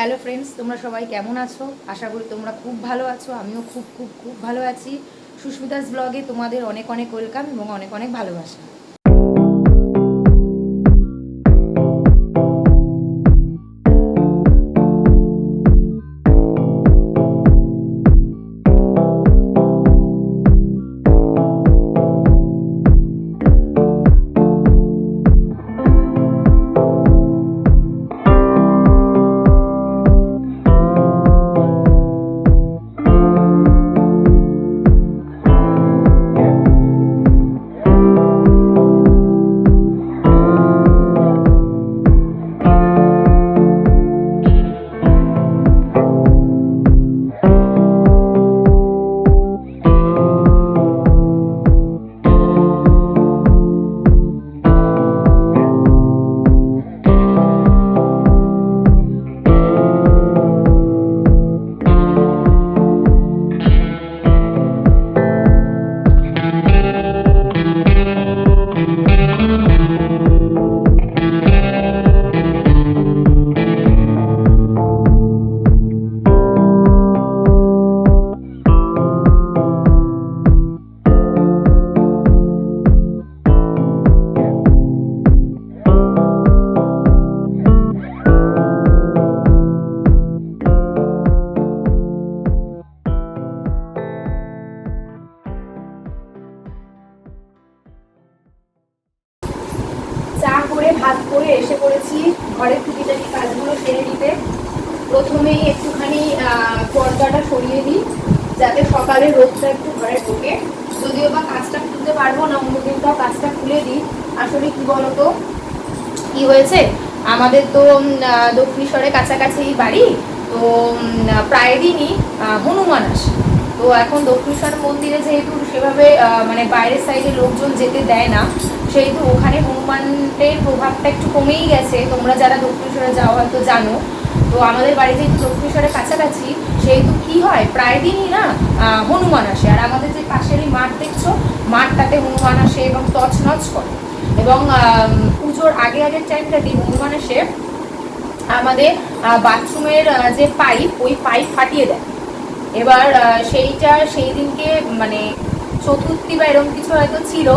Hello friends, তোমরা সবাই কেমন আছো? আশা করি তোমরা খুব ভালো আছো। আমিও খুব খুব খুব ভালো আছি। সুস্মিতাস ব্লগে তোমাদের অনেক অনেক ওয়েলকাম এবং অনেক অনেক ভালোবাসা। চা করে ভাত করে এসে পড়েছি ঘরের টুকিটাকি কাজগুলো সেরে নিতে। প্রথমেই একটুখানি পর্দাটা সরিয়ে দিই যাতে সকালে রোদটা একটু ঘরে ঢোকে। যদিও বা কাজটা খুলতে পারবো না, অন্যদিনটাও কাজটা খুলে দিই। আসলে কি বলতো, কি হয়েছে, আমাদের তো দক্ষিণেশ্বরের কাছাকাছি বাড়ি, তো প্রায় দিনই হনুমান আসে। তো এখন দক্ষিণেশ্বর মন্দিরে যেহেতু সেভাবে মানে বাইরের সাইডে লোকজন যেতে দেয় না, সেহেতু ওখানে হনুমানের প্রভাবটা একটু কমেই গেছে। তোমরা যারা দক্ষিণেশ্বরে যাও হয়তো জানো। তো আমাদের বাড়ি যেহেতু দক্ষিণেশ্বরের কাছাকাছি, সেহেতু কি হয়, প্রায় দিনই না হনুমান আসে। আর আমাদের যে পাশেরই মাঠ দেখছো, মাঠটাতে হনুমান আসে এবং তছনছ করে। এবং পুজোর আগের টাইমটাতে হনুমান এসে আমাদের বাথরুমের যে পাইপ, ওই পাইপ ফাটিয়ে দেয়। এবার সেই দিনকে মানে চতুর্থী বা এরকম কিছু হয়তো ছিল।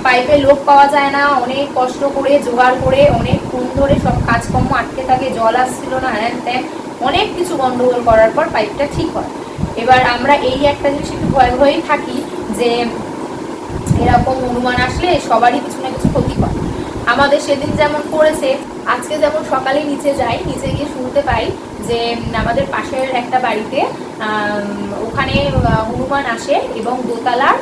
পাইপে লোক পাওয়া যায় না, অনেক কষ্ট করে জোগাড় করে অনেকক্ষণ ধরে সব কাজকর্ম আটকে থাকে, জল আসছিল না, হ্যান ত্যান অনেক কিছু গন্ডগোল করার পর পাইপটা ঠিক হয়। এবার আমরা এই একটা জিনিস একটু ভয়ে ভয়েই থাকি যে এরকম হনুমান আসলে সবারই কিছু না কিছু ক্ষতি হয়। আমাদের সেদিন যেমন করেছে, আজকে যেমন সকালে নিচে যাই, নিচে গিয়ে শুনতে পাই যে আমাদের পাশের একটা বাড়িতে ওখানে হনুমান আসে এবং দোতলার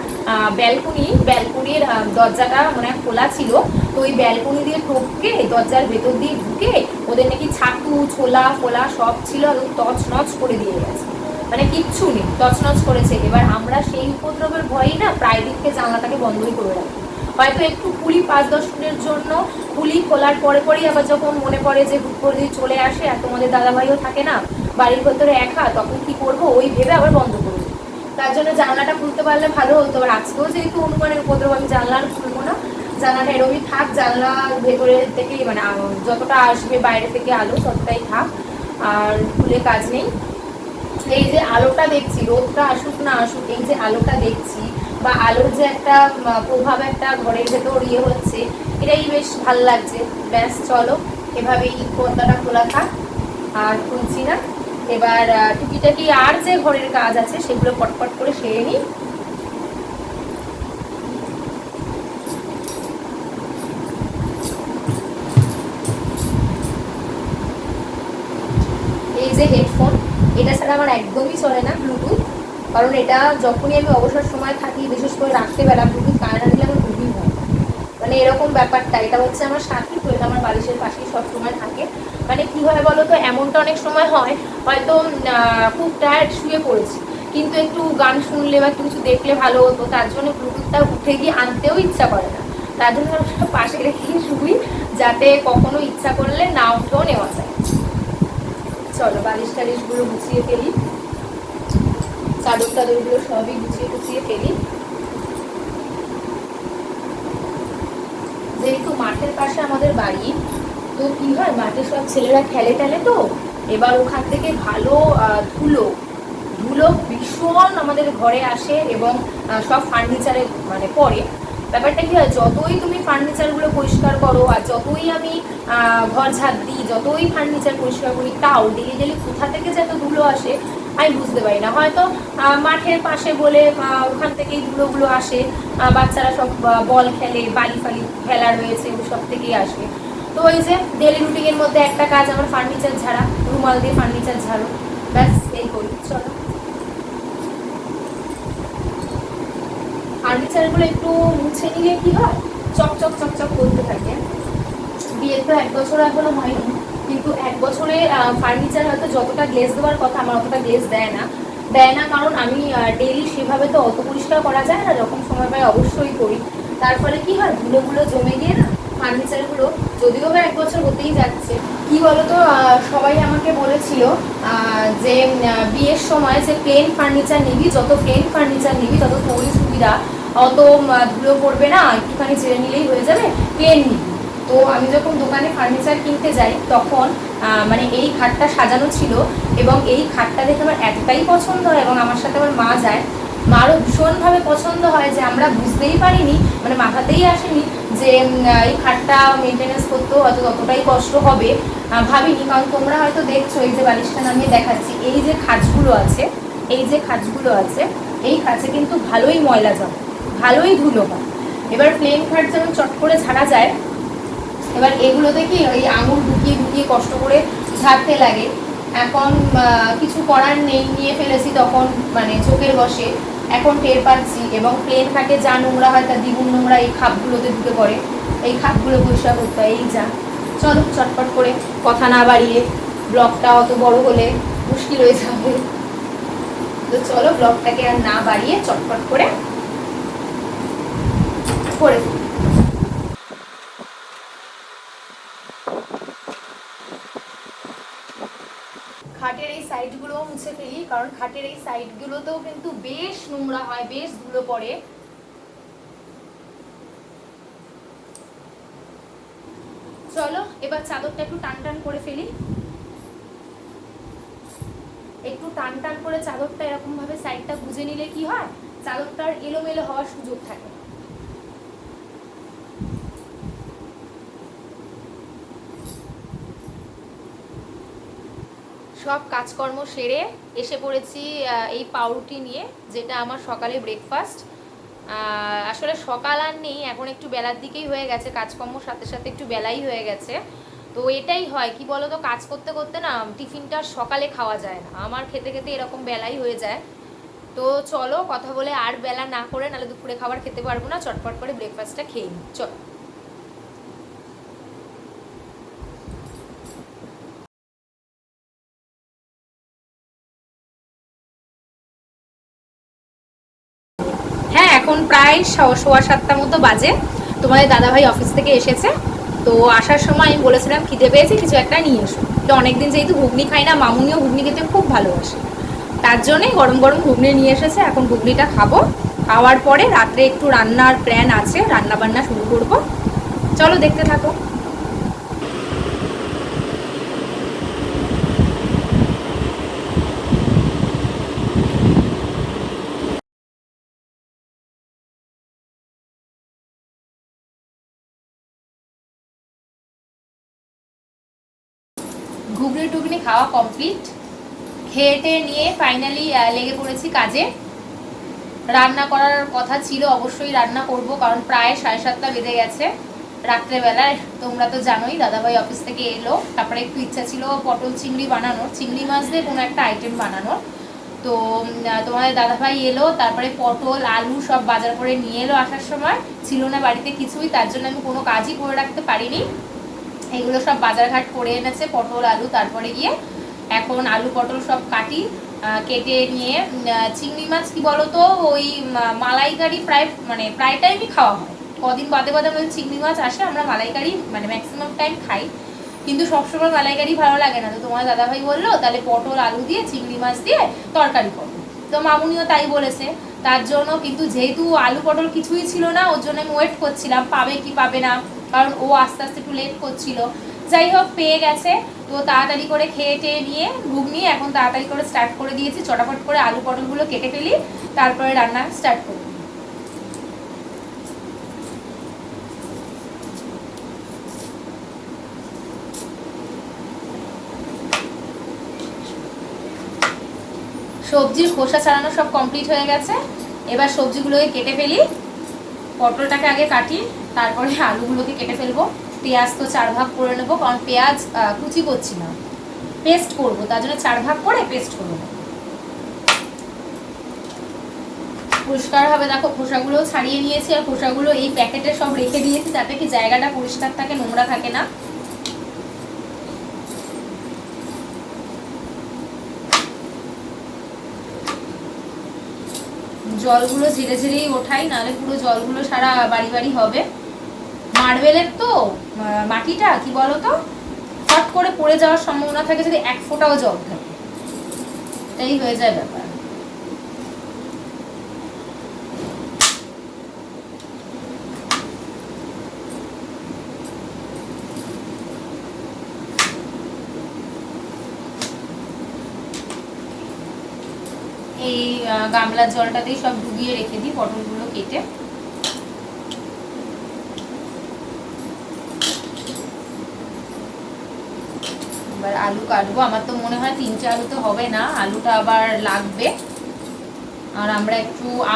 ব্যালকনির দরজাটা মানে খোলা ছিল। তো ওই ব্যালকনি দিয়ে ঢুকে দরজার ভেতর দিয়ে ঢুকে ওদের নাকি ছাতু ছোলা ফোলা সব ছিল, তছনছ করে দিয়ে গেছে। মানে কিচ্ছু নেই, তছনছ করেছে। এবার আমরা সেই উপদ্রবের ভয়েই না প্রায় দিনকে জানলাটাকে বন্ধই করে রাখি। হয়তো একটু খুলি 5-10 মিনিটের জন্য, খুলি, খোলার পরে পরেই আবার যখন মনে পড়ে যে হুট করে যদি চলে আসে, আর তোমাদের দাদাভাইও থাকে না বাড়ির ভেতরে একা, তখন কি করবো ওই ভেবে আবার বন্ধ করে দিই। তার জন্য জানলাটা খুলতে পারলে ভালো হতো। এবার আজকেও যেহেতু হনুমানের উপদ্রব, আমি জানলা আর খুলবো না, জানলাটা এরকমই থাক। জানলা ভেতরে থেকে মানে যতটা আসবে বাইরে থেকে আলো ততটাই থাক, আর খুলে কাজ নেই। এই যে আলোটা দেখছি, রোদটা আসুক না আসুক, এই যে আলোটা দেখছি বা আলোর যে একটা প্রভাব একটা ঘরের ভেতর হচ্ছে, এটাই বেশ ভাল লাগছে। ব্যাস চলো, এভাবেই পর্দাটা খোলা থাক, আর খুলছি না। এবার টুকিটাকি আর যে ঘরের কাজ আছে সেগুলো পটপট করে সেরে নিই। এই যে হেডফোন, এটা ছাড়া আমার একদমই চলে না ব্লুটুথ। কারণ এটা যখনই আমি অবসর সময় থাকি, বিশেষ করে রাত্রেবেলা, ব্লুটুথ কানে না দিলে আমার খুবই হয়। মানে এরকম ব্যাপারটা, এটা হচ্ছে আমার সাথী, তো এটা আমার বালিশের পাশেই সবসময় থাকে। মানে কি হয় বলো তো, এমনটা অনেক সময় হয় হয়তো খুব টায়ার্ড, শুয়ে পড়েছি, কিন্তু একটু গান শুনলে বা কিছু দেখলে ভালো হতো, তার জন্য ব্লুটুথটা উঠে গিয়ে আনতেও ইচ্ছা করে না। তার জন্য পাশে রেখে শুই, যাতে কখনো ইচ্ছা করলে না উঠেও নেওয়া যায়। চলো বালিশ টালিশগুলো গুছিয়ে ফেলি, চাদর টাদরগুলো সবই গুছিয়ে ফেলি। যেহেতু মাঠের পাশে আমাদের বাড়ি, তো কি হয়, মাঠে সব ছেলেরা খেলে টেলে, তো এবার ওখান থেকে ভালো ধুলো ধুলো ভীষণ আমাদের ঘরে আসে এবং সব ফার্নিচারে মানে পড়ে। ব্যাপারটা কি হয়, যতই তুমি ফার্নিচারগুলো পরিষ্কার করো আর যতই আমি ঘর ঝাড় দিই, যতই ফার্নিচার পরিষ্কার করি, তাও ডেলি ডেলি কোথা থেকে যে এত ধুলো আসে আমি বুঝতে পারি না। হয়তো মাঠের পাশে বলে ওখান থেকেই ধুলোগুলো আসে, বাচ্চারা সব বল খেলে, বালি ফালি খেলা রয়েছে, ওসব থেকেই আসে। তো ওই যে ডেলি রুটিনের মধ্যে একটা কাজ আমার ফার্নিচার ঝাড়া, রুমাল দিয়ে ফার্নিচার ঝাড়ো, ব্যাস এই করি। চলো ফার্নিচারগুলো একটু মুছে নিলে কি হয়, চকচক চকচক করতে থাকে। বিয়ের তো 1 বছর এখনো হয়নি, কিন্তু 1 বছরে ফার্নিচার হয়তো যতটা গ্লেজ দেওয়ার কথা আমার অতটা গ্লেজ দেয় না কারণ আমি ডেইলি সেভাবে তো অত পরিষ্কার করা যায় না, যখন সময় পাই অবশ্যই করি। তার ফলে কি হয়, ধুলোগুলো জমে গিয়ে না ফার্নিচারগুলো, যদিও বা 1 বছর হতেই যাচ্ছে। কি বলতো, সবাই আমাকে বলেছিল যে বিয়ের সময় যে প্লেন ফার্নিচার নিবি, যত প্লেন ফার্নিচার নিবি তত তোরই সুবিধা, অত ধুলো পড়বে না, একটুখানি ছেড়ে নিলেই হয়ে যাবে, প্লেন নিবি। তো আমি যখন দোকানে ফার্নিচার কিনতে যাই তখন মানে এই খাটটা সাজানো ছিল এবং এই খাটটা দেখে আমার এতটাই পছন্দ হয় এবং আমার সাথে আমার মা যায়, মারও ভীষণভাবে পছন্দ হয় যে আমরা বুঝতেই পারিনি, মানে মাথাতেই আসেনি যে এই খাটটা মেনটেনেন্স করতেও হয়তো ততটাই কষ্ট হবে, ভাবিনি। কারণ তোমরা হয়তো দেখছো, এই যে বালিশটা নামিয়ে দেখাচ্ছি, এই যে খাঁজগুলো আছে, এই যে খাঁজগুলো আছে, এই খাঁচে কিন্তু ভালোই ময়লা জমে, ভালোই ধুলো হয়। এবার প্লেন খাট যেমন চট করে ঝাড়া যায়, এবার এগুলোতে কি ওই আঙুল ঢুকিয়ে ঢুকিয়ে কষ্ট করে ঝাড়তে লাগে। এখন কিছু করার নেই, নিয়ে ফেলেছি তখন মানে চোখের বসে, এখন টের পাচ্ছি। এবং প্লেন খাটে যা নোংরা হয় তার দ্বিগুণ নোংরা এই খাপগুলোতে ঢুকে পড়ে, এই খাপগুলো পরিষ্কার করতে হয়। এই যা, চলো চটপট করে, কথা না বাড়িয়ে, ব্লগটা অত বড় হলে মুশকিল হয়ে যাবে, তো চলো ব্লগটাকে আর না বাড়িয়ে চটপট করে করে ফেলি। খাটের এই সাইডগুলোও মুছে ফেলি, কারণ খাটের এই সাইডগুলোতেও কিন্তু বেশ নোংরা হয়, বেশ ধুলো পড়ে। চলো এবার চাদরটা একটু টান টান করে ফেলি, একটু টান টান করে চাদরটা এরকম ভাবে সাইডটা গুজে নিলে কি হয়, চাদরটার এলোমেলো হওয়ার সুযোগ থাকে। সব কাজকর্ম সেরে এসে পড়েছি এই পাউরুটি নিয়ে, যেটা আমার সকালে ব্রেকফাস্ট। আসলে সকাল আর নেই, এখন একটু বেলার দিকেই হয়ে গেছে, কাজকর্মর সাথে সাথে একটু বেলাই হয়ে গেছে। তো এটাই হয়, কি বলো তো, কাজ করতে করতে না টিফিনটা সকালে খাওয়া যায় না, আমার খেতে খেতে এরকম বেলাই হয়ে যায়। তো চলো কথা বলে আর বেলা না করে, নাহলে দুপুরে খাবার খেতে পারবো না, চটপট করে ব্রেকফাস্টটা খেয়ে নিই, চলো। হ্যাঁ, এখন প্রায় 7:15 মতো বাজে। তোমাদের দাদাভাই অফিস থেকে এসেছে, তো আসার সময় আমি বলেছিলাম খিদে পেয়েছে, কিছু একটা নিয়ে এসো। তো অনেকদিন যেহেতু ঘুগনি খাই না, মামুনিও ঘুগনি খেতে খুব ভালোবাসে, তার জন্যই গরম গরম ঘুগনি নিয়ে এসেছে। এখন ঘুগনিটা খাবো, খাওয়ার পরে রাত্রে একটু রান্নার প্ল্যান আছে, রান্না বান্না শুরু করব। চলো দেখতে থাকো। ঘুগনি টুগনি খাওয়া কমপ্লিট, খেয়ে নিয়ে ফাইনালি লেগে পড়েছি কাজে। রান্না করার কথা ছিল, অবশ্যই রান্না করব, কারণ প্রায় 7:30 বেজে গেছে রাত্রেবেলায়। তোমরা তো জানোই দাদাভাই অফিস থেকে এলো, তারপরে একটু ইচ্ছা ছিল পটল চিংড়ি বানানোর, চিংড়ি মাছ দিয়ে কোনো একটা আইটেম বানানোর। তো তোমাদের দাদাভাই এলো, তারপরে পটল আলু সব বাজার করে নিয়ে এলো, আসার সময় ছিল না বাড়িতে কিছুই, তার জন্য আমি কোনো কাজই করে রাখতে পারিনি। এগুলো সব বাজারঘাট করে এনেছে, পটল আলু। তারপরে গিয়ে এখন আলু পটল সব কাটি, কেটে নিয়ে চিংড়ি মাছ কি বলতো, ওই মালাইকারি প্রায় টাইমই খাওয়া হয়, কদিন বাদে বাদে আমাদের চিংড়ি মাছ আসে, আমরা মালাইকারি মানে ম্যাক্সিমাম টাইম খাই, কিন্তু সবসময় মালাইকারি ভালো লাগে না। তো তোমার দাদাভাই বললো তাহলে পটল আলু দিয়ে চিংড়ি মাছ দিয়ে তরকারি করো, তো মামুনিও তাই বলেছে। তার জন্য কিন্তু যেহেতু আলু পটল কিছুই ছিল না, ওর জন্য আমি ওয়েট করছিলাম পাবে কি পাবে না, কারণ ও আস্তে আস্তে একটু লেট করছিল। যাই হোক, পেয়ে গেছে। তো তাড়াতাড়ি করে খেয়ে টেয়ে নিয়ে ঘুগনি এখন তাড়াতাড়ি করে স্টার্ট করে দিয়েছি। চটাপট করে আলু পটলগুলো কেটে ফেলি, তারপরে রান্না স্টার্ট করি। সবজির খোসা ছাড়ানো সব কমপ্লিট হয়ে গেছে। এবার সবজিগুলোকে কেটে ফেলি। পটলটাকে আগে কাটি, তারপরে আলুগুলোকে কেটে ফেলবো। পেঁয়াজ তো 4 ভাগ করে নেবো, কারণ পেঁয়াজ কুচি করছি না, পেস্ট করবো, তার জন্য 4 ভাগ করে পেস্ট করবো। পরিষ্কারভাবে দেখো খোসাগুলো ছাড়িয়ে নিয়েছি, আর খোসাগুলো এই প্যাকেটে সব রেখে দিয়েছি, যাতে কি জায়গাটা পরিষ্কার থাকে, নোংরা থাকে না। জলগুলো ঝেড়ে ঝেড়েই ওঠাই, নাহলে পুরো জলগুলো সারা বাড়ি বাড়ি হবে। মার্বেলের তো মাটিটা কি বলতো, ফট করে পড়ে যাওয়ার সম্ভাবনা থাকে যদি 1 ফোঁটাও জল থাকে, এটাই হয়ে যায় ব্যাপার। এই গামলার জলটাতেই সব ডুবিয়ে রেখে দিই পটলগুলো কেটে। এবার আলু কাটবো। আমার তো মনে হয় 3টে আলু তো হবে না, আলুটা আবার লাগবে। আর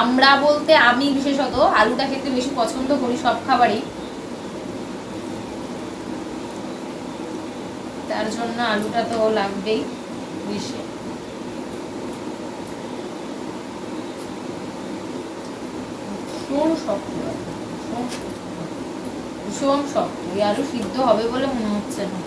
আমরা বলতে আমি বিশেষত আলুটা খেতে বেশি পছন্দ করি সব খাবারই, তার জন্য আলুটা তো লাগবেই বেশি। ভীষণ শক্ত, ভীষণ শক্ত। এই আলু সিদ্ধ হবে বলে মনে হচ্ছে না।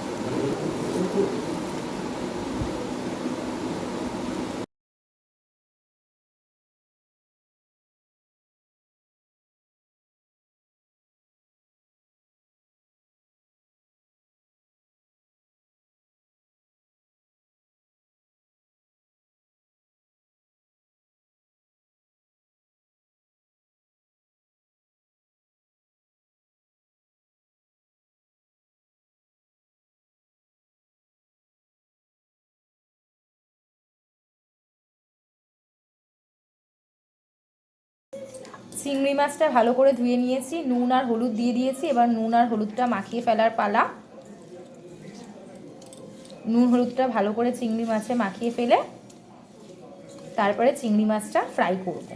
চিংড়ি মাছটা ভালো করে ধুয়ে নিয়েছি, নুন আর হলুদ দিয়ে দিয়েছি। এবার নুন আর হলুদটা মাখিয়ে ফেলার পালা। নুন হলুদটা ভালো করে চিংড়ি মাছে মাখিয়ে ফেলে তারপরে চিংড়ি মাছটা ফ্রাই করব।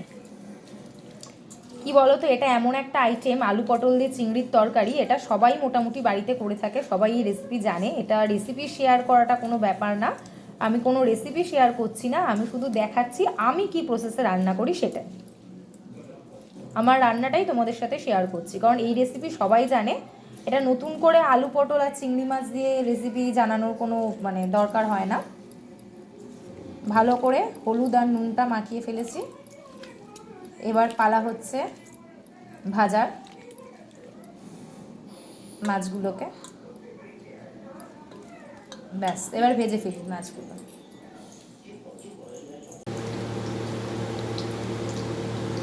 কি বলতো, এটা এমন একটা আইটেম, আলু পটল দিয়ে চিংড়ির তরকারি, এটা সবাই মোটামুটি বাড়িতে করে থাকে, সবাই এই রেসিপি জানে। এটা রেসিপি শেয়ার করাটা কোনো ব্যাপার না, আমি কোনো রেসিপি শেয়ার করছি না, আমি শুধু দেখাচ্ছি আমি কি প্রসেসে রান্না করি সেটা। আমার রান্নাটাই তোমাদের সাথে শেয়ার করছি, কারণ এই রেসিপি সবাই জানে। এটা নতুন করে আলু পটল আর চিংড়ি মাছ দিয়ে রেসিপি জানানোর কোনো দরকার হয় না। ভালো করে হলুদ আর নুনটা মাখিয়ে ফেলেছি। এবার পালা হচ্ছে ভাজার মাছগুলোকে। ব্যাস, এবার ভেজে ফেলি মাছগুলো।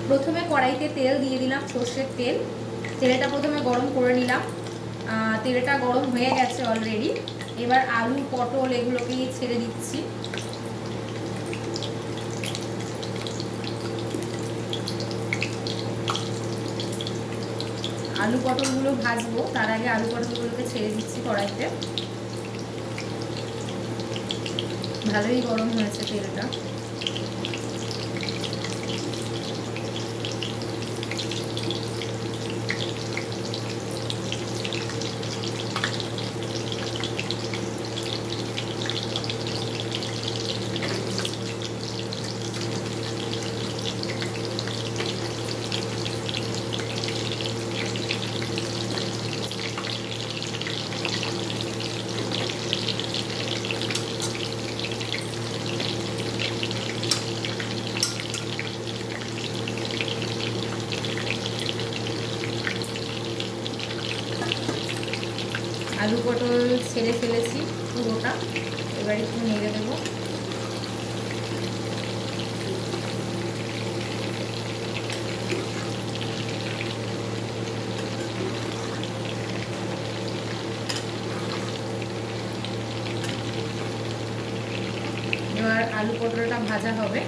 প্রথমে কড়াইতে তেল দিয়ে দিলাম, সর্ষের তেল। তেলটা প্রথমে গরম করে নিলাম, তেলটা গরম হয়ে গেছে অলরেডি। এবার আলু পটল এগুলোকেই ছেড়ে দিচ্ছি। আলু পটলগুলো ভাজবো, তার আগে আলু পটলগুলোকে ছেড়ে দিচ্ছি কড়াইতে। ভালোই গরম হয়েছে তেলটা। আলু পটল ছেড়ে ফেলেছি পুরোটা, এবার একটু নেড়ে দেবো। আলু পটলটা ভাজা হবে।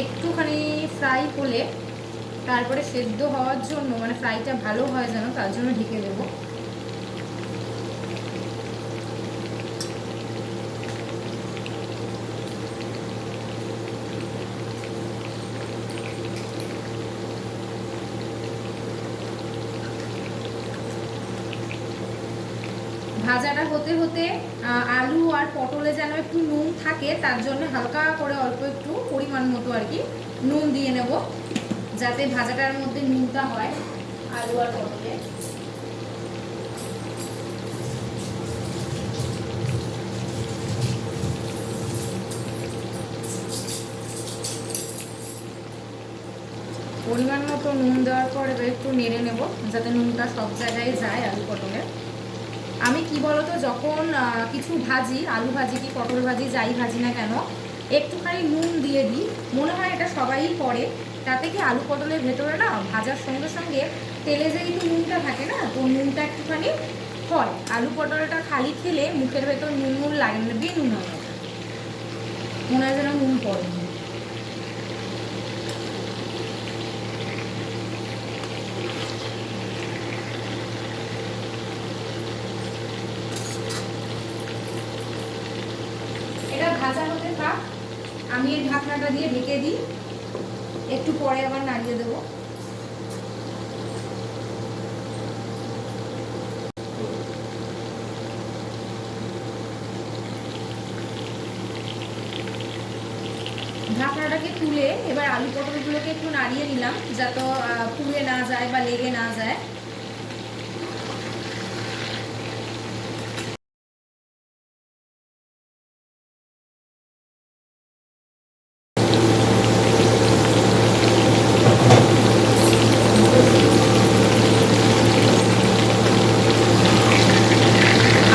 একটুখানি ফ্রাই হলে তারপরে সেদ্ধ হওয়ার জন্য, মানে ফ্রাইটা ভালো হয় যেন, তার জন্য ঢেকে দেবো। ভাজাটা হতে হতে আলু আর পটলে যেন একটু নুন থাকে, তার জন্য হালকা করে অল্প একটু পরিমাণ মতো আর কি নুন দিয়ে নেব, যাতে ভাজাটার মধ্যে নুনটা হয় আলু আর পটলে। পরিমাণ মতো নুন দেওয়ার পর এবার একটু নেড়ে নেব, যাতে নুনটা সব জায়গায় যায় আলু পটলে। আমি কি বলতো, যখন কিছু ভাজি, আলু ভাজি কি পটল ভাজি, যাই ভাজি না কেন, একটুখানি নুন দিয়ে দিই। মনে হয় এটা সবাই করে। তাতে কি আলু পটলের ভেতরে না ভাজার সঙ্গে সঙ্গে তেলে যেহেতু নুনটা থাকে না, তো নুনটা একটুখানি হয়। আলু পটলটা খালি খেলে মুখের ভেতর নুন নুন লাগে না, বেনুন হয়, মনে হয় যেন নুন পড়েনি। এটা ভাজা হতে থাক, আমি এই ঢাকনাটা দিয়ে ঢেকে দিই, একটু পরে আবার নাড়িয়ে দেবো। ঢাকনাটাকে তুলে এবার আলু পটলগুলোকে একটু নাড়িয়ে নিলাম, যাতে পুড়ে না যায় বা লেগে না যায়।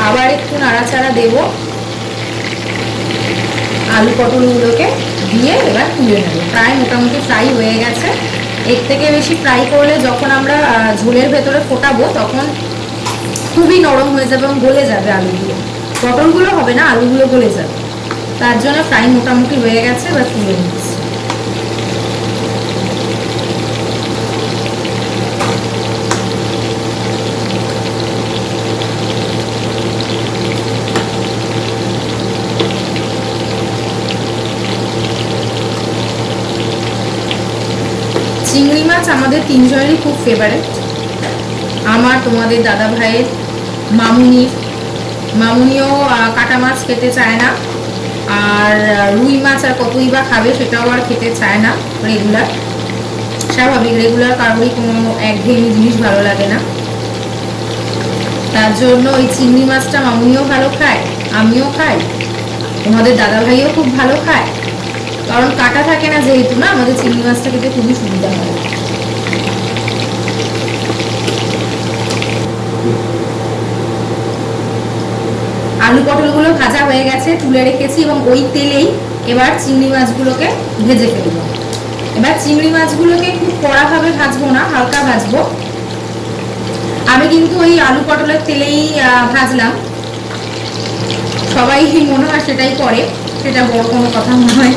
আবার একটু নাড়াচাড়া দেব, আলু পটলগুলোকে দিয়ে এবার তুলে নেব। প্রায় মোটামুটি ফ্রাই হয়ে গেছে। এর থেকে বেশি ফ্রাই করলে যখন আমরা ঝোলের ভেতরে ফোটাবো তখন খুবই নরম হয়ে যাবে এবং গলে যাবে আলুগুলো। পটলগুলো হবে না, আলুগুলো গলে যাবে। তার জন্য ফ্রাই মোটামুটি হয়ে গেছে, এবার তুলে নিচ্ছি। চিংড়ি মাছ আমাদের তিনজনেরই খুব ফেভারিট। আমার, তোমাদের দাদা ভাইয়ের, মামুনির। মামুনিও কাটা মাছ খেতে চায় না, আর রুই মাছ আর কতই বা খাবে, সেটাও আর খেতে চায় না রেগুলার। স্বাভাবিক, রেগুলার কারোরই কোনো একঘেয়েমি জিনিস ভালো লাগে না। তার জন্য ওই চিংড়ি মাছটা মামুনিও ভালো খায়, আমিও খাই, তোমাদের দাদা ভাইও খুব ভালো খায়। কারণ কাটা থাকে না যেহেতু, না আমাদের চিংড়ি মাছটা খেতে খুবই সুবিধা হয়। আলু পটলগুলো ভাজা হয়ে গেছে, তুলে রেখেছি, এবং ওই তেলেই এবার চিংড়ি মাছগুলোকে ভেজে ফেলবো। এবার চিংড়ি মাছগুলোকে খুব কড়াভাবে ভাজবো না, হালকা ভাজবো। আমি কিন্তু ওই আলু পটলের তেলেই ভাজলাম। সবাই মনে হয় সেটাই করে, সেটা বড় কোনো কথা নয়।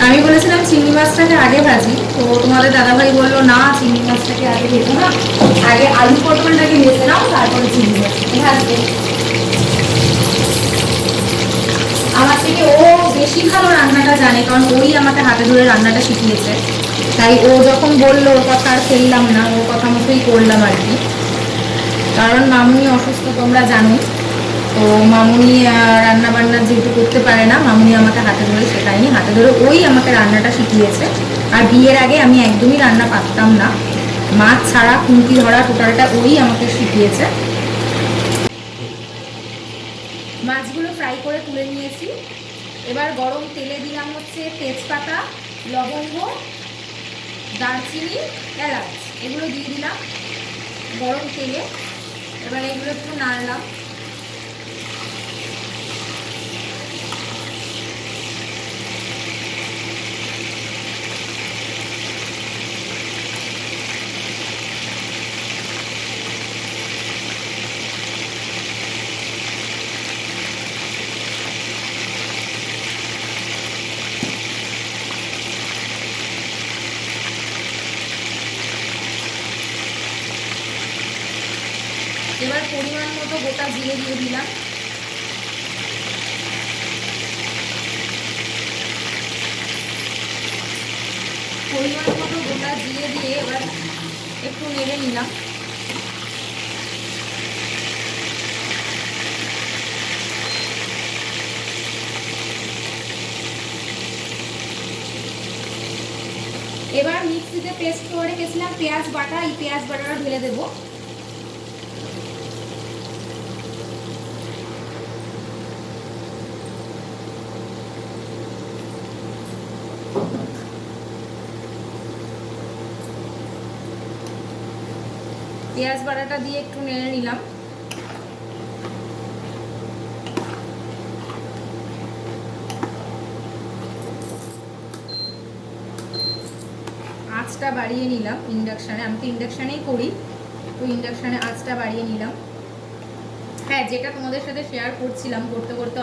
আমি বলেছিলাম চিংড়ি মাছটাকে আগে ভাজি, তো তোমাদের দাদাভাই বললো না, চিংড়ি মাছটাকে আগে ভেজো না, আগে আলু পটলটাকে ভেজে নাও, তারপরে চিংড়ি মাছটাকে ভাজবে। আমার থেকে ও বেশি ভালো রান্নাটা জানে, কারণ ওই আমাকে হাতে ধরে রান্নাটা শিখিয়েছে। তাই ও যখন বললো, ওর কথা আর ফেললাম না, ওর কথা মতোই করলাম আর কি। কারণ মামুনি অসুস্থ, তোমরা জানো। তো মামুনি রান্না বান্না যেহেতু করতে পারে না, মামুনি আমাকে হাতে ধরে শেখায়নি, হাতে ধরে ওই আমাকে রান্নাটা শিখিয়েছে। আর বিয়ের আগে আমি একদমই রান্না পারতাম না, মাছ ছাড়া খুন্তি ধরা টোটালটা ওই আমাকে শিখিয়েছে। মাছগুলো ফ্রাই করে তুলে নিয়েছি। এবার গরম তেলে দিলাম হচ্ছে তেজপাতা, লবঙ্গ, দারচিনি, এলাচ, এগুলো দিয়ে দিলাম গরম তেলে। এবার এগুলো একটু নাড়লাম। এবার পরিমাণ মতো গোটা জিরে দিয়ে দিলাম। পরিমাণ মতো গোটা জিরে দিয়ে এবার একটু নেড়ে নিলাম। এবার মিক্সিতে পেস্ট করে রেখেছিলাম পেঁয়াজ বাটা, এই পেঁয়াজ বাটাটা ঢেলে দেবো। পেঁয়াজ বাটাটা দিয়ে একটু নেড়ে নিলাম। আঁচটা বাড়িয়ে নিলাম ইন্ডাকশানে, আমি তো ইন্ডাকশানেই করি, তো ইন্ডাকশানে আঁচটা বাড়িয়ে নিলাম। হ্যাঁ, যেটা তোমাদের সাথে শেয়ার করছিলাম, করতে করতে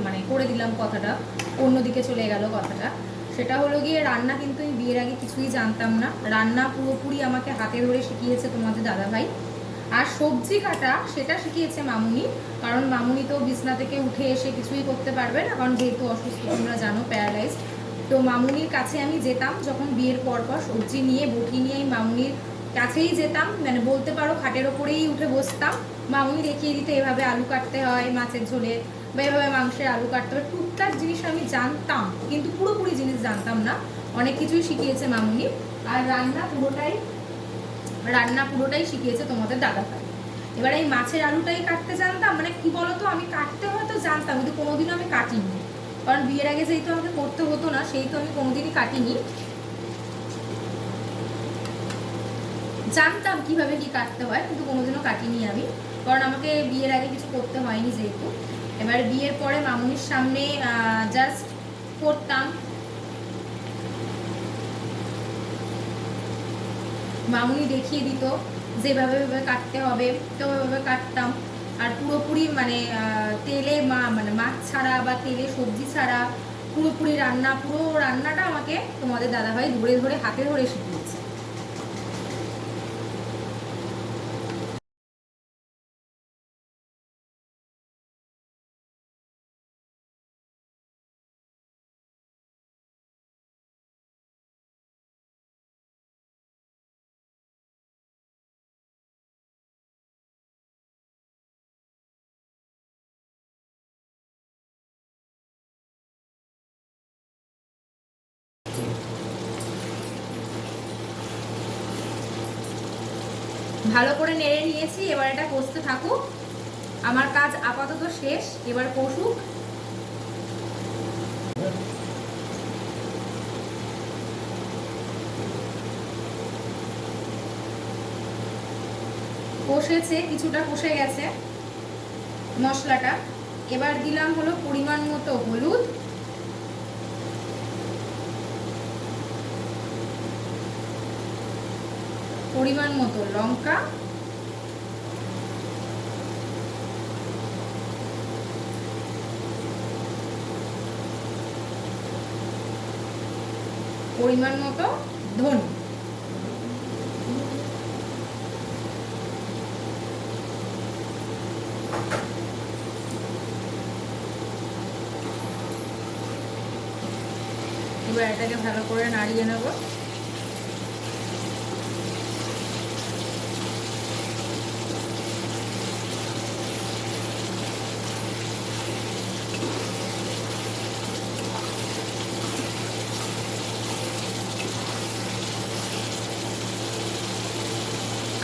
মানে করে দিলাম কথাটা, অন্যদিকে চলে গেল কথাটা। সেটা হলো গিয়ে রান্না কিন্তু আমি বিয়ের আগে কিছুই জানতাম না, রান্না পুরোপুরি আমাকে হাতে ধরে শিখিয়েছে তোমাদের দাদাভাই। আর সবজি কাটা সেটা শিখিয়েছে মামুনি, কারণ মামুনি তো বিছনা থেকে উঠে এসে কিছুই করতে পারবে না, কারণ যেহেতু অসুস্থ, তোমরা জানো, প্যারালাইজড। তো মামুনির কাছে আমি যেতাম যখন বিয়ের পর সবজি নিয়ে বটি নিয়ে আমি মামুনির কাছেই যেতাম, মানে বলতে পারো খাটের ওপরেই উঠে বসতাম। মামুনি দেখিয়ে দিতে এভাবে আলু কাটতে হয় মাছের ঝোলে, বা এভাবে মাংসের আলু কাটতে হয়, টুকটাক জিনিস আমি জানতাম, কিন্তু পুরোপুরি জিনিস জানতাম না। অনেক কিছুই শিখিয়েছে মামুনি। আর রান্না পুরোটাই শিখিয়েছে তোমাদের দাদাভাই। এবার এই মাছের আলুটাই কাটতে জানতাম, মানে কি বলতো, আমি কাটতে হয়তো জানতাম কিন্তু কোনোদিনও আমি কাটিনি, কারণ বিয়ের আগে যেহেতু আমাকে করতে হতো না, সেই তো আমি কোনোদিনই কাটিনি। জানতাম কিভাবে কি কাটতে হয়, কিন্তু কোনোদিনও কাটিনি আমি, কারণ আমাকে বিয়ের আগে কিছু করতে হয়নি যেহেতু। এবার বিয়ের পরে মামুনির সামনে জাস্ট করতাম, মামুনি দেখিয়ে দিত যেভাবে কাটতে হবে, তো ওইভাবে কাটতাম। আর পুরোপুরি মানে তেলে মানে মাছ ছাড়া বা তেলে সবজি ছাড়া পুরোপুরি পুরো রান্নাটা আমাকে তোমাদের দাদাভাই ধরে ধরে হাতে ধরে শিখিয়েছে। ভালো করে নেড়ে নিয়েছি, এবার এটা কষতে থাকুক। আমার কাজ আপাতত শেষ, এবার কষুক। কষেছে, কিছুটা কষে গেছে মশলাটা। এবার দিলাম হলো পরিমাণ মতো হলুদ, পরিমাণ মতো লঙ্কা, পরিমাণ মতো ধনে। এবার এটাকে ভালো করে নাড়িয়ে নেব।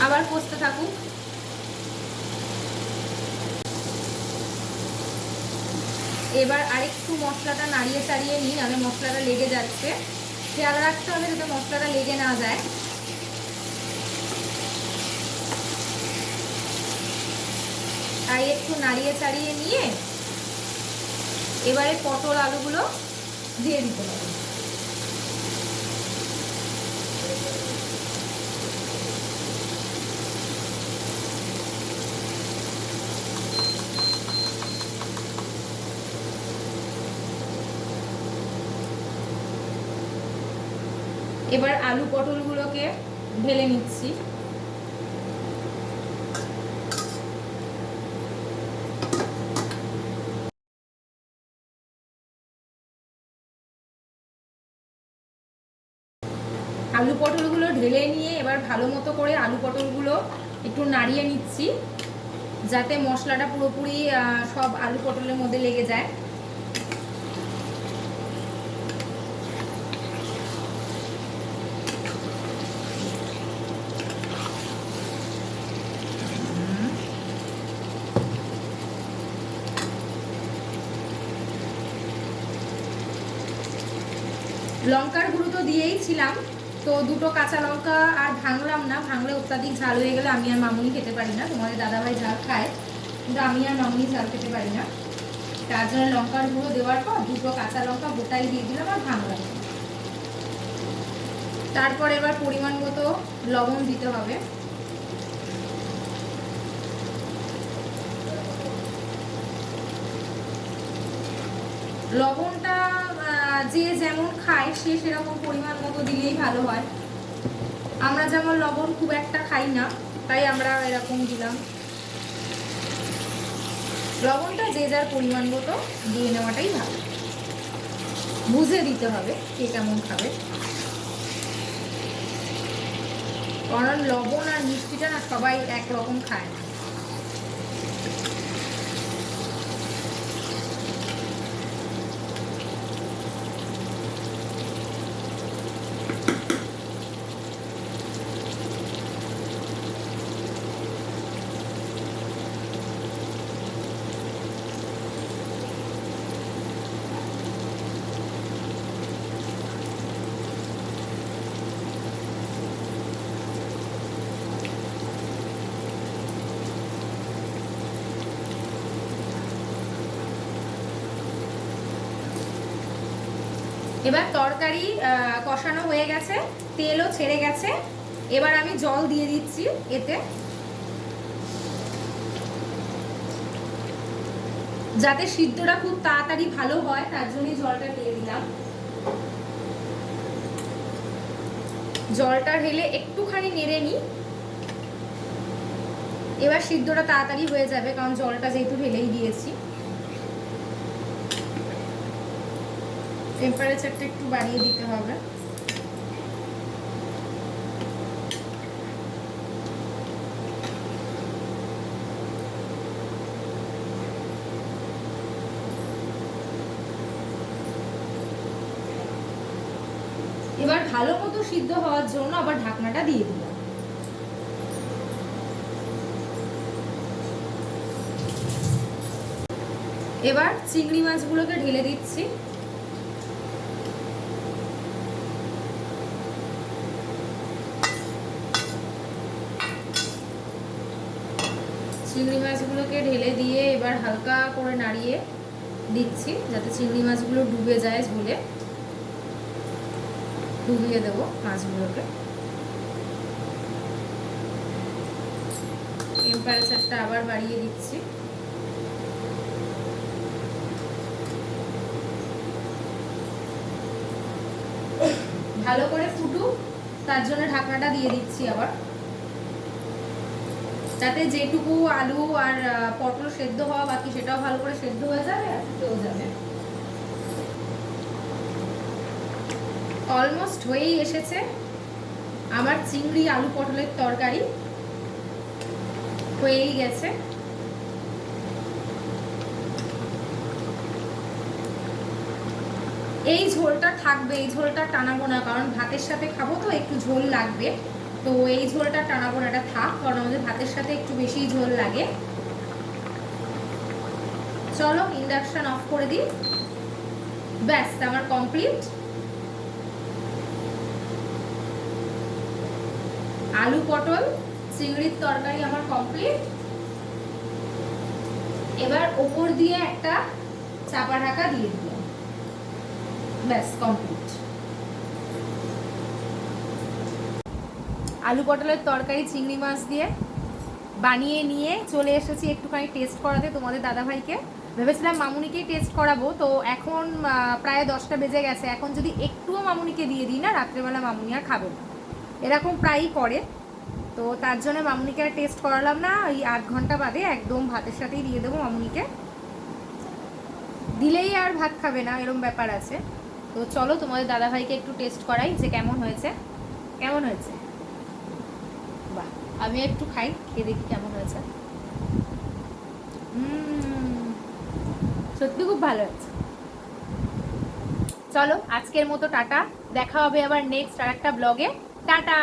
আবার কষতে থাকুক। এবার আরেকটু মশলাটা নাড়িয়ে চাড়িয়ে নিই, নাহলে মশলাটা লেগে যাচ্ছে, খেয়াল রাখতে হবে যাতে মশলাটা লেগে না যায়। তাই একটু নাড়িয়ে চাড়িয়ে নিয়ে এবারে পটল আলুগুলো দিয়ে দিতে হবে। এবার আলু পটলগুলোকে ঢেলে নিচ্ছি। আলু পটলগুলো ঢেলে নিয়ে এবার ভালো মতো করে আলু পটলগুলো একটু নাড়িয়ে নিচ্ছি, যাতে মশলাটা পুরোপুরি সব আলু পটলের মধ্যে লেগে যায়। লঙ্কার গুঁড়ো তো দিয়েই ছিলাম, তো দুটো কাঁচা লঙ্কা আর ভাঙলাম না, ভাঙলে অত্যাধিক ঝাল হয়ে গেলে আমি আর মামুনি খেতে পারি না। তোমাদের দাদাভাই ঝাল খায়, কিন্তু আমি আর মামুনি ঝাল খেতে পারি না। তার জন্য লঙ্কার গুঁড়ো দেওয়ার পর দুটো কাঁচা লঙ্কা গোটাই দিয়ে দিলাম আর ভাঙলাম। তারপর এবার পরিমাণ মতো লবণ দিতে হবে। লবণটা যে যেমন খায় সে সেরকম পরিমাণ মতো দিলেই ভালো হয়। আমরা যেমন লবণ খুব একটা খাই না, তাই আমরা এরকম দিলাম। লবণটা যে যার পরিমাণ মতো দিয়ে নেওয়াটাই ভালো, বুঝে দিতে হবে কে কেমন খাবে, কারণ লবণ আর মিষ্টিটা না সবাই একরকম খায় না। এবার তরকারি কষানো হয়ে গেছে, তেলও ছেড়ে গেছে। এবার আমি জল দিয়ে দিচ্ছি এতে, যাতে সিদ্ধটা খুব তাড়াতাড়ি ভালো হয়, তার জন্যই জলটা দিয়ে দিলাম। জলটা ঢেলে একটুখানি নেড়ে নিই, এবার সিদ্ধটা তাড়াতাড়ি হয়ে যাবে, কারণ জলটা যেহেতু ঢেলেই দিয়েছি। টেম্পারেচারটা একটু বাড়িয়ে দিতে হবে। এবার ভালো মতো সিদ্ধ হওয়ার জন্য আবার ঢাকনাটা দিয়ে দিলাম। এবার চিংড়ি মাছগুলোকে ঢেলে দিচ্ছি। চিংড়ি মাছগুলোকে ঢেলে দিয়ে এবার হালকা করে নাড়িয়ে দিচ্ছি, যাতে চিংড়ি মাছগুলো ডুবে যায় ঝোলে। ডুবিয়ে দেবো মাছগুলোকে। টেম্পারেচারটা আবার বাড়িয়ে দিচ্ছি। ভালো করে ফুটুক, তার জন্য ঢাকনাটা দিয়ে দিচ্ছি আবার, যাতে যেটুকু আলু আর পটল সেদ্ধ হওয়া বাকি সেটাও ভালো করে সেদ্ধ হয়ে যাবে আর ফুটেও যাবে। অলমোস্ট হয়েই এসেছে আমার চিংড়ি আলু পটলের তরকারি, হয়েই গেছে। এই ঝোলটা থাকবে, এই ঝোলটা টানাবো না, কারণ ভাতের সাথে খাবো তো একটু ঝোল লাগবে, তো এই ঝোলটা টানাবো না, এটা থাক, কারণ আমাদের ভাতের সাথে একটু বেশি ঝোল লাগে। চলো ইন্ডাকশন অফ করে দিই, ব্যাস আমার কমপ্লিট। আলু পটল চিংড়ির তরকারি আমার কমপ্লিট। এবার ওপর দিয়ে একটা চাপা ঢাকা দিয়ে দিলাম, ব্যাস কমপ্লিট। আলু পটলের তরকারি চিংড়ি মাছ দিয়ে বানিয়ে নিয়ে চলে এসেছি একটুখানি টেস্ট করাতে তোমাদের দাদাভাইকে। ভেবেছিলাম মামুনিকেই টেস্ট করাবো, তো এখন প্রায় 10টা বেজে গেছে। এখন যদি একটুও মামুনিকে দিয়ে দিই না, রাত্রেবেলা মামুনি আর খাবে না, এরকম প্রায়ই করে। তো তার জন্য মামুনিকে আর টেস্ট করালাম না, ওই 8 ঘন্টা বাদে একদম ভাতের সাথেই দিয়ে দেবো মামুনিকে, দিলেই আর ভাত খাবে না, এরকম ব্যাপার আছে। তো চলো তোমাদের দাদাভাইকে একটু টেস্ট করাই যে কেমন হয়েছে। কেমন হয়েছে? বাহ, আমি একটু খাই, খেয়ে দেখি কেমন হয়েছে। সত্যি খুব ভালো হয়েছে। চলো আজকের মতো টাটা, দেখা হবে আবার নেক্সট আর একটা ব্লগে। টাটা।